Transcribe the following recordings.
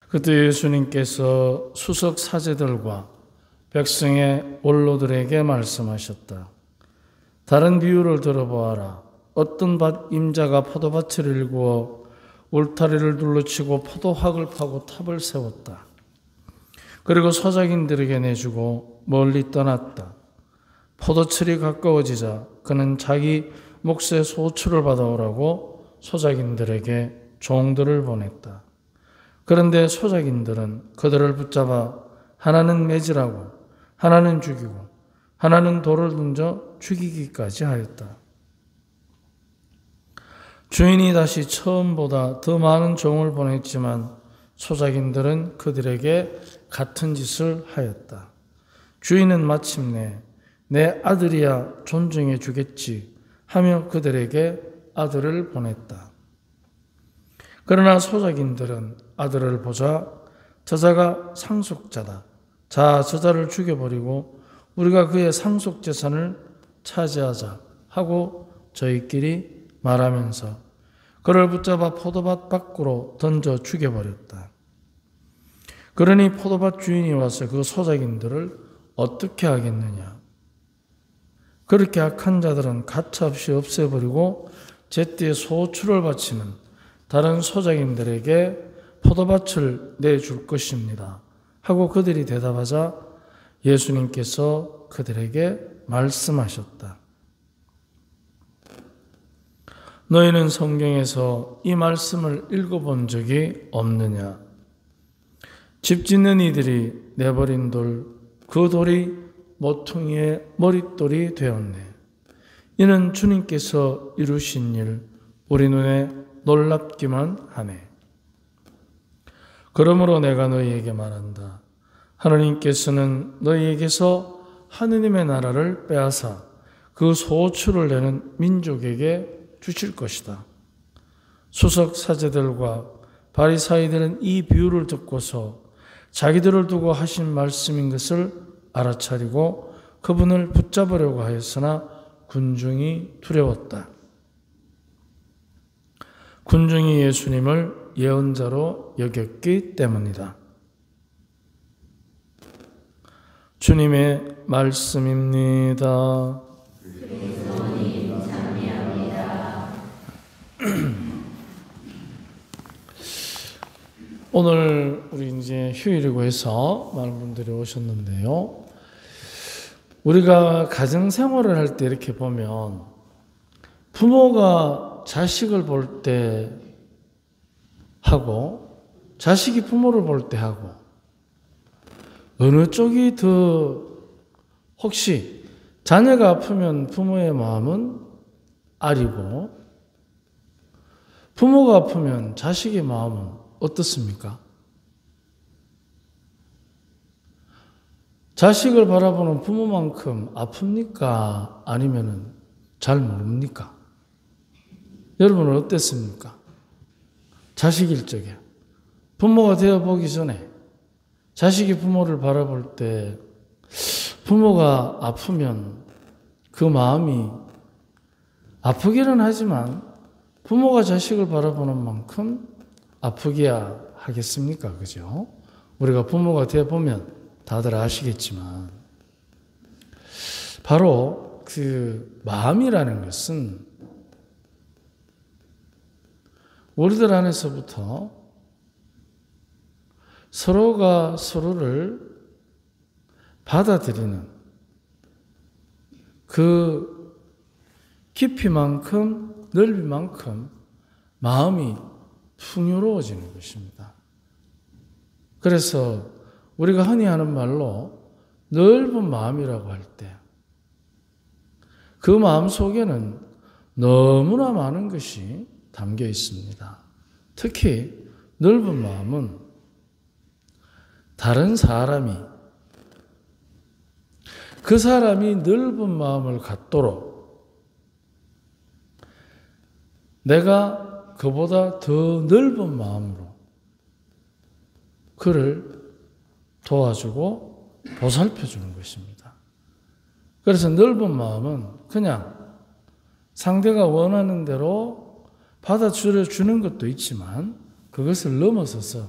그때 예수님께서 수석 사제들과 백성의 원로들에게 말씀하셨다. 다른 비유를 들어보아라. 어떤 임자가 포도밭을 일구어 울타리를 둘러치고 포도학을 파고 탑을 세웠다. 그리고 소작인들에게 내주고 멀리 떠났다. 포도철이 가까워지자 그는 자기 몫의 소출을 받아오라고 소작인들에게 종들을 보냈다. 그런데 소작인들은 그들을 붙잡아 하나는 매질하고 하나는 죽이고 하나는 돌을 던져 죽이기까지 하였다. 주인이 다시 처음보다 더 많은 종을 보냈지만 소작인들은 그들에게 같은 짓을 하였다. 주인은 마침내 내 아들이야 존중해 주겠지 하며 그들에게 아들을 보냈다. 그러나 소작인들은 아들을 보자 저자가 상속자다. 자, 저자를 죽여버리고 우리가 그의 상속 재산을 차지하자 하고 저희끼리 말하면서 그를 붙잡아 포도밭 밖으로 던져 죽여버렸다. 그러니 포도밭 주인이 와서 그 소작인들을 어떻게 하겠느냐. 그렇게 악한 자들은 가차없이 없애버리고 제때에 소출을 바치는 다른 소작인들에게 포도밭을 내줄 것입니다. 하고 그들이 대답하자 예수님께서 그들에게 말씀하셨다. 너희는 성경에서 이 말씀을 읽어본 적이 없느냐? 집 짓는 이들이 내버린 돌, 그 돌이 모퉁이의 머릿돌이 되었네. 이는 주님께서 이루신 일, 우리 눈에 놀랍기만 하네. 그러므로 내가 너희에게 말한다. 하나님께서는 너희에게서 하느님의 나라를 빼앗아 그 소출을 내는 민족에게 주실 것이다. 수석 사제들과 바리사이들은 이 비유를 듣고서 자기들을 두고 하신 말씀인 것을 알아차리고 그분을 붙잡으려고 하였으나 군중이 두려웠다. 군중이 예수님을 예언자로 여겼기 때문이다. 주님의 말씀입니다. 오늘 우리 이제 휴일이고 해서 많은 분들이 오셨는데요. 우리가 가정 생활을 할 때 이렇게 보면 부모가 자식을 볼 때 하고 자식이 부모를 볼 때 하고 어느 쪽이 더 혹시 자녀가 아프면 부모의 마음은 아리고 부모가 아프면 자식의 마음은 어떻습니까? 자식을 바라보는 부모만큼 아픕니까? 아니면은 잘 모릅니까? 여러분은 어땠습니까? 자식일 적에 부모가 되어 보기 전에 자식이 부모를 바라볼 때 부모가 아프면 그 마음이 아프기는 하지만 부모가 자식을 바라보는 만큼 아프기야 하겠습니까? 그죠? 우리가 부모가 되어 보면 다들 아시겠지만 바로 그 마음이라는 것은 우리들 안에서부터 서로가 서로를 받아들이는 그 깊이만큼 넓이만큼 마음이 풍요로워지는 것입니다. 그래서 우리가 흔히 하는 말로 넓은 마음이라고 할 때 그 마음 속에는 너무나 많은 것이 담겨 있습니다. 특히 넓은 마음은 다른 사람이 그 사람이 넓은 마음을 갖도록 내가 그보다 더 넓은 마음으로 그를 도와주고 보살펴주는 것입니다. 그래서 넓은 마음은 그냥 상대가 원하는 대로 받아주는 것도 있지만 그것을 넘어서서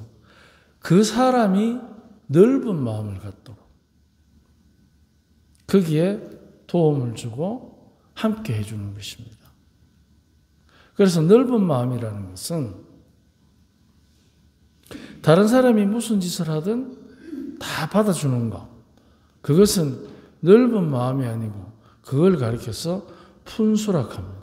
그 사람이 넓은 마음을 갖도록 거기에 도움을 주고 함께 해주는 것입니다. 그래서 넓은 마음이라는 것은 다른 사람이 무슨 짓을 하든 다 받아주는 것, 그것은 넓은 마음이 아니고 그걸 가리켜서 푼수락합니다.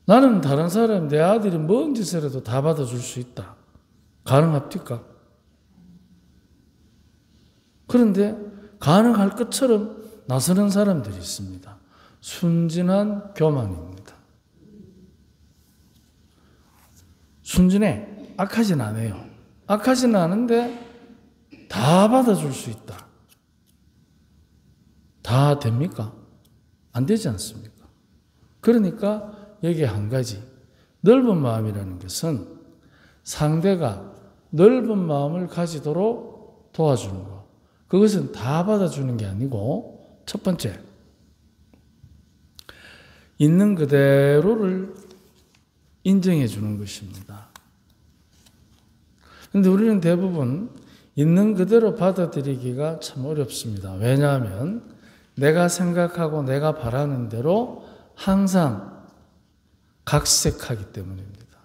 나는 다른 사람, 내 아들이 뭔 짓을 해도 다 받아줄 수 있다. 가능합니까? 그런데 가능할 것처럼 나서는 사람들이 있습니다. 순진한 교만입니다. 순진해. 악하진 않아요. 악하진 않은데 다 받아줄 수 있다. 다 됩니까? 안 되지 않습니까? 그러니까 여기에 한 가지, 넓은 마음이라는 것은 상대가 넓은 마음을 가지도록 도와주는 것. 그것은 다 받아주는 게 아니고, 첫 번째, 있는 그대로를 인정해 주는 것입니다. 그런데 우리는 대부분 있는 그대로 받아들이기가 참 어렵습니다. 왜냐하면 내가 생각하고 내가 바라는 대로 항상 각색하기 때문입니다.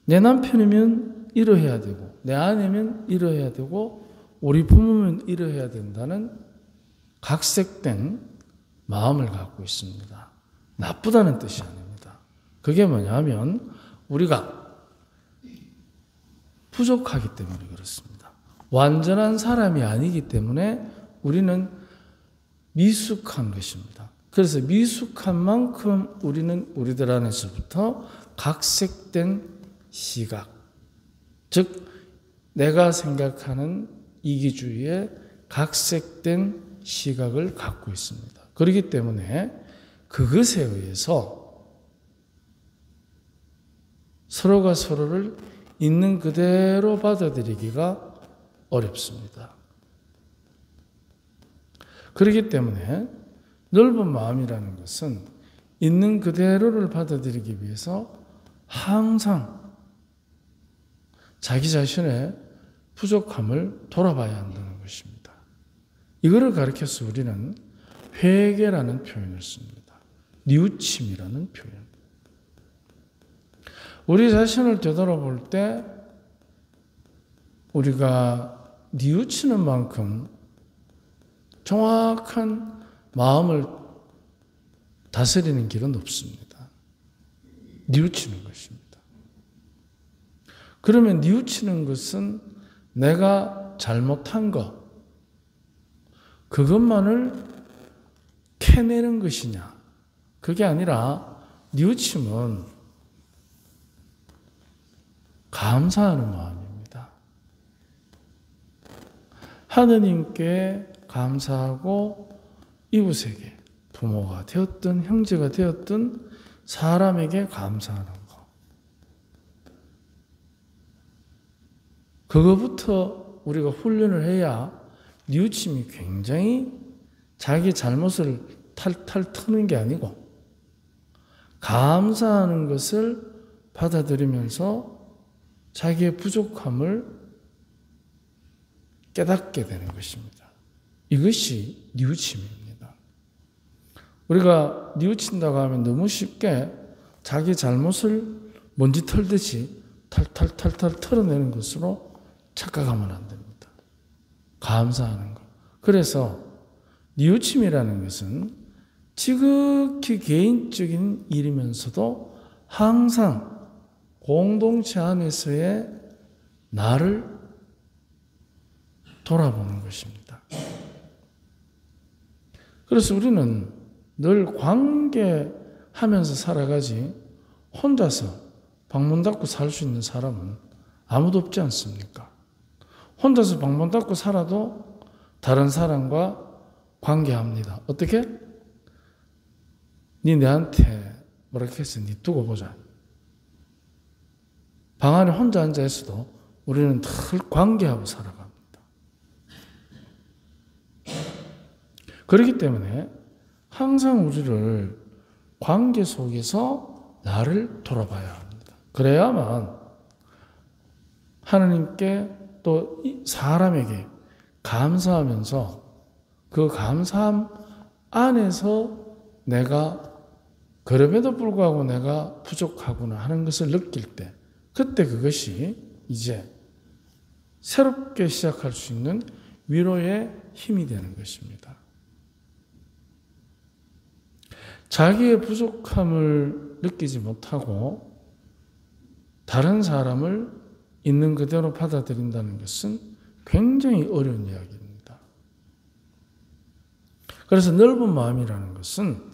내 남편이면 이러해야 되고, 내 아내면 이러해야 되고, 우리 부모면 이러해야 된다는 각색된 마음을 갖고 있습니다. 나쁘다는 뜻이 아닙니다. 그게 뭐냐면 우리가 부족하기 때문에 그렇습니다. 완전한 사람이 아니기 때문에 우리는 미숙한 것입니다. 그래서 미숙한 만큼 우리는 우리들 안에서부터 각색된 시각, 즉 내가 생각하는 이기주의의 각색된 시각을 갖고 있습니다. 그렇기 때문에 그것에 의해서 서로가 서로를 있는 그대로 받아들이기가 어렵습니다. 그렇기 때문에 넓은 마음이라는 것은 있는 그대로를 받아들이기 위해서 항상 자기 자신의 부족함을 돌아봐야 한다는 것입니다. 이거를 가리켜서 우리는 회개라는 표현을 씁니다. 뉘우침이라는 표현. 우리 자신을 되돌아볼 때 우리가 뉘우치는 만큼 정확한 마음을 다스리는 길은 없습니다. 뉘우치는 것입니다. 그러면 뉘우치는 것은 내가 잘못한 것, 그것만을 캐내는 것이냐? 그게 아니라 뉘우침은 감사하는 마음입니다. 하느님께 감사하고 이웃에게, 부모가 되었든 형제가 되었든 사람에게 감사하는 것. 그거부터 우리가 훈련을 해야 뉘우침이 굉장히 자기 잘못을 탈탈 트는 게 아니고 감사하는 것을 받아들이면서 자기의 부족함을 깨닫게 되는 것입니다. 이것이 뉘우침입니다. 우리가 뉘우친다고 하면 너무 쉽게 자기 잘못을 먼지 털듯이 탈탈탈탈 털어내는 것으로 착각하면 안 됩니다. 감사하는 것. 그래서 뉘우침이라는 것은 지극히 개인적인 일이면서도 항상 공동체 안에서의 나를 돌아보는 것입니다. 그래서 우리는 늘 관계하면서 살아가지 혼자서 방문 닫고 살 수 있는 사람은 아무도 없지 않습니까? 혼자서 방문 닫고 살아도 다른 사람과 관계합니다. 어떻게? 니 내한테 뭐라 했어? 니 두고 보자. 방 안에 혼자 앉아 있어도 우리는 늘 관계하고 살아갑니다. 그렇기 때문에 항상 우리를 관계 속에서 나를 돌아봐야 합니다. 그래야만 하나님께 또 사람에게 감사하면서 그 감사함 안에서 내가 그럼에도 불구하고 내가 부족하구나 하는 것을 느낄 때 그때 그것이 이제 새롭게 시작할 수 있는 위로의 힘이 되는 것입니다. 자기의 부족함을 느끼지 못하고 다른 사람을 있는 그대로 받아들인다는 것은 굉장히 어려운 이야기입니다. 그래서 넓은 마음이라는 것은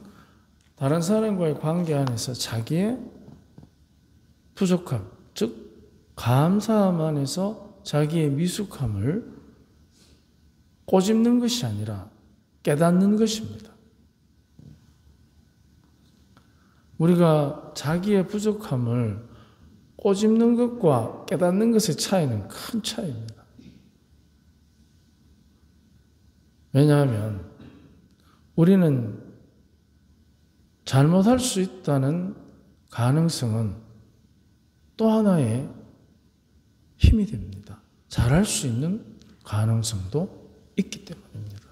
다른 사람과의 관계 안에서 자기의 부족함, 즉 감사함 안에서 자기의 미숙함을 꼬집는 것이 아니라 깨닫는 것입니다. 우리가 자기의 부족함을 꼬집는 것과 깨닫는 것의 차이는 큰 차이입니다. 왜냐하면 우리는 잘못할 수 있다는 가능성은 또 하나의 힘이 됩니다. 잘할 수 있는 가능성도 있기 때문입니다.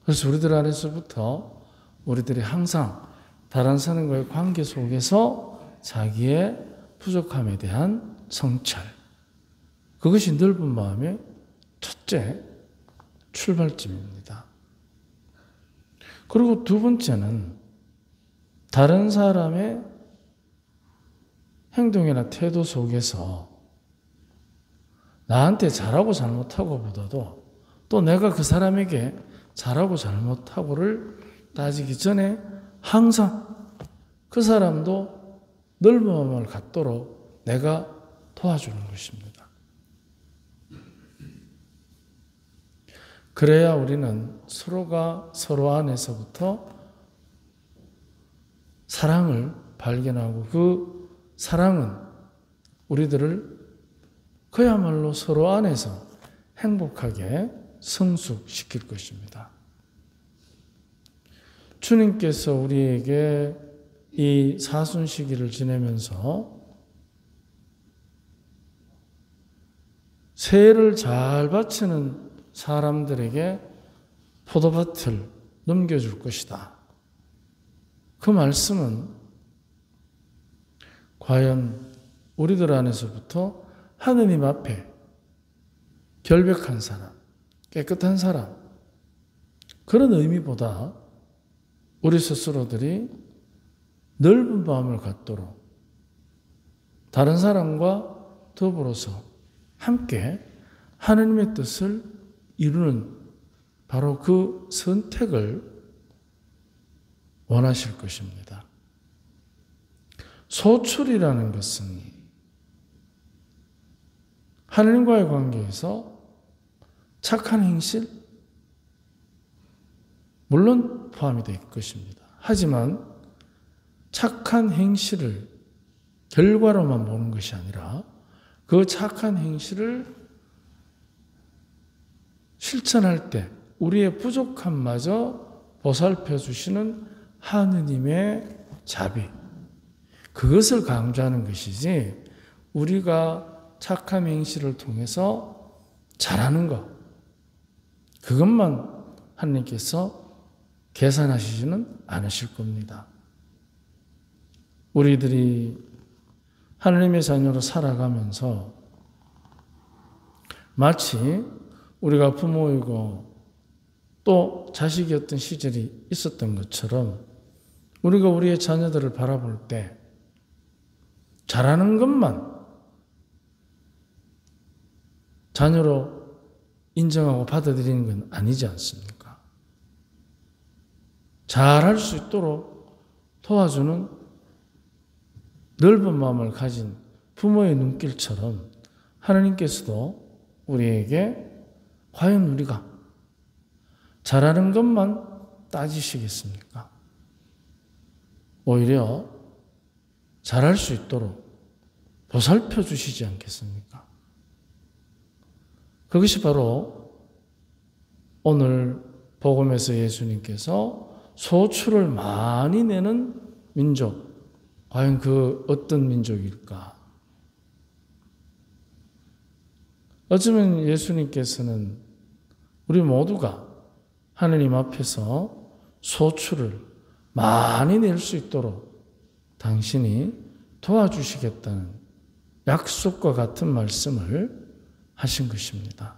그래서 우리들 안에서부터 우리들이 항상 다른 사람과의 관계 속에서 자기의 부족함에 대한 성찰, 그것이 넓은 마음의 첫째 출발점입니다. 그리고 두 번째는 다른 사람의 행동이나 태도 속에서 나한테 잘하고 잘못하고 보다도 또 내가 그 사람에게 잘하고 잘못하고를 따지기 전에 항상 그 사람도 넓은 마음을 갖도록 내가 도와주는 것입니다. 그래야 우리는 서로가 서로 안에서부터 사랑을 발견하고 그 사랑은 우리들을 그야말로 서로 안에서 행복하게 성숙시킬 것입니다. 주님께서 우리에게 이 사순 시기를 지내면서 새해를 잘 바치는 사람들에게 포도밭을 넘겨줄 것이다. 그 말씀은 과연 우리들 안에서부터 하느님 앞에 결백한 사람, 깨끗한 사람, 그런 의미보다 우리 스스로들이 넓은 마음을 갖도록 다른 사람과 더불어서 함께 하나님의 뜻을 이루는 바로 그 선택을 원하실 것입니다. 소출이라는 것은 하나님과의 관계에서 착한 행실, 물론 포함이 될 것입니다. 하지만 착한 행실을 결과로만 보는 것이 아니라 그 착한 행실을 실천할 때 우리의 부족함마저 보살펴 주시는 하느님의 자비, 그것을 강조하는 것이지 우리가 착한 행실을 통해서 잘하는 것, 그것만 하나님께서 계산하시지는 않으실 겁니다. 우리들이 하나님의 자녀로 살아가면서 마치 우리가 부모이고 또 자식이었던 시절이 있었던 것처럼 우리가 우리의 자녀들을 바라볼 때 잘하는 것만 자녀로 인정하고 받아들이는 건 아니지 않습니까? 잘할 수 있도록 도와주는 넓은 마음을 가진 부모의 눈길처럼 하나님께서도 우리에게 과연 우리가 잘하는 것만 따지시겠습니까? 오히려 잘할 수 있도록 보살펴 주시지 않겠습니까? 그것이 바로 오늘 복음에서 예수님께서 소출을 많이 내는 민족, 과연 그 어떤 민족일까? 어쩌면 예수님께서는 우리 모두가 하느님 앞에서 소출을 많이 낼 수 있도록 당신이 도와주시겠다는 약속과 같은 말씀을 하신 것입니다.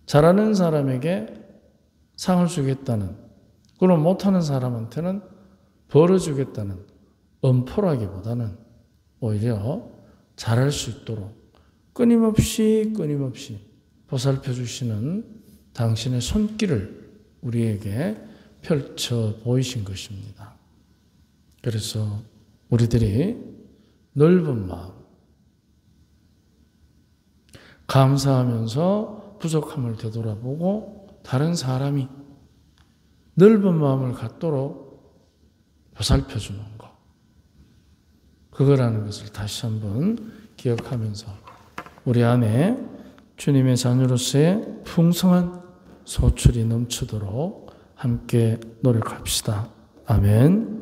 잘하는 사람에게 상을 주겠다는, 그럼 못하는 사람한테는 벌을 주겠다는 엄포라기보다는 오히려 잘할 수 있도록 끊임없이 보살펴 주시는 당신의 손길을 우리에게 펼쳐 보이신 것입니다. 그래서 우리들이 넓은 마음, 감사하면서 부족함을 되돌아보고 다른 사람이 넓은 마음을 갖도록 보살펴 주는 것, 그거라는 것을 다시 한번 기억하면서 우리 안에 주님의 자녀로서의 풍성한 소출이 넘치도록 함께 노력합시다. 아멘.